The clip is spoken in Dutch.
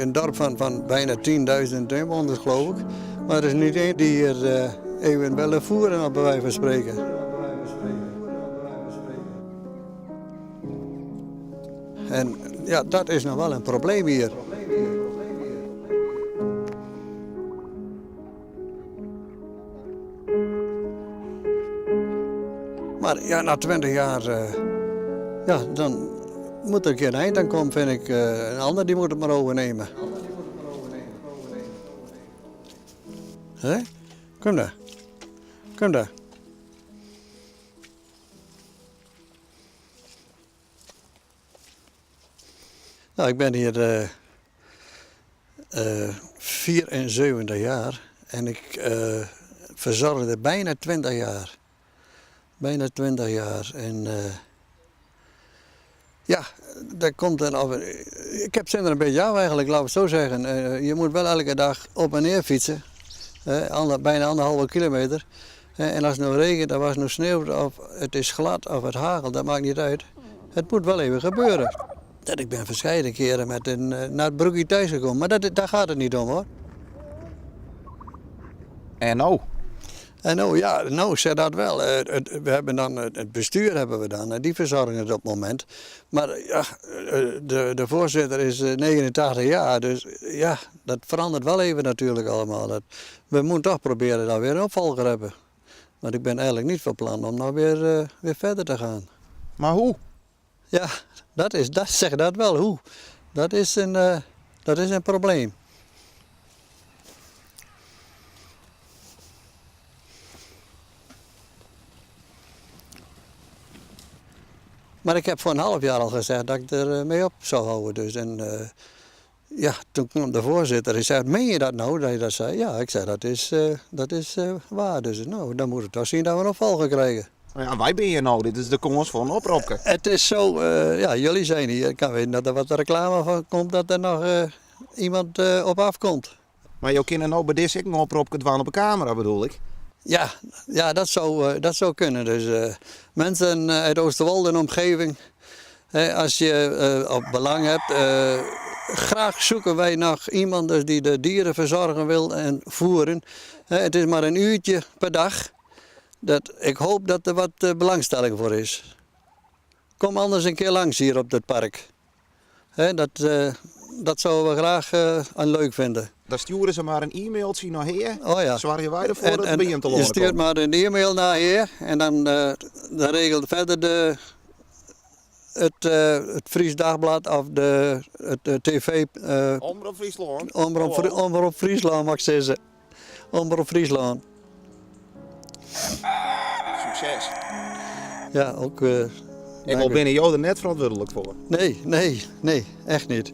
een dorp van bijna 10.000 inwoners, geloof ik. Maar er is niet één die hier even willen voeren, op bij wijze van spreken. En ja, dat is nog wel een probleem hier. Maar ja, na 20 jaar, ja, dan moet er een keer een eind aan komen, vind ik. Een ander die moet het maar overnemen. Hé? Kom daar. Kom daar. Nou, ik ben hier 74 jaar en ik verzorgde bijna 20 jaar. Bijna 20 jaar. En ja, daar komt dan over. Ik heb zin er een beetje af eigenlijk, laten we het zo zeggen. Je moet wel elke dag op en neer fietsen. Bijna 1,5 kilometer. En als het nou regent, of als het nou sneeuwt, of het is glad of het hagelt, dat maakt niet uit. Het moet wel even gebeuren. Dat ik ben verscheiden keren naar het broekje thuis gekomen, maar daar gaat het niet om, hoor. En nou? En nou, ja, nou zeg dat wel. We hebben dan het bestuur hebben we dan, die verzorgen het op het moment. Maar ja, de voorzitter is 89 jaar, dus ja, dat verandert wel even natuurlijk allemaal. We moeten toch proberen dat weer een opvolger hebben. Want ik ben eigenlijk niet van plan om nou weer verder te gaan. Maar hoe? Ja, zeg dat wel, hoe. Dat is een probleem. Maar ik heb voor een half jaar al gezegd dat ik er mee op zou houden. Dus. En ja, toen kwam de voorzitter en zei, meen je dat nou, dat je dat zei? Ja, ik zei, dat is waar. Dus nou, dan moet het toch zien dat we een opvolger krijgen. Ja, wij ben hier nou, dit is de komst voor een oproepje. Het is zo, ja, jullie zijn hier. Ik kan weten dat er wat reclame van komt, dat er nog iemand op afkomt. Maar je kan nou bij deze ik een oproepje dwaan op een camera, bedoel ik? Ja, dat zou kunnen. Dus mensen uit Oosterwolde en omgeving, als je op belang hebt, graag zoeken wij nog iemand dus die de dieren verzorgen wil en voeren. Het is maar een uurtje per dag. Ik hoop dat er wat belangstelling voor is. Kom anders een keer langs hier op dit park. Dat zouden we graag leuk vinden. Dan sturen ze maar een e-mailtje naar hier. Oh ja. Zwaar je wij ervoor dat het bij hem te je lopen stuurt komt. maar een e-mail naar hier en dan regelt verder het Fries Dagblad of het tv. Omroep Friesland. Omroep Friesland mag ik zeggen. Omroep Friesland. Succes. Ja, ook. Ik wil binnen jou er net verantwoordelijk voor. Nee, echt niet.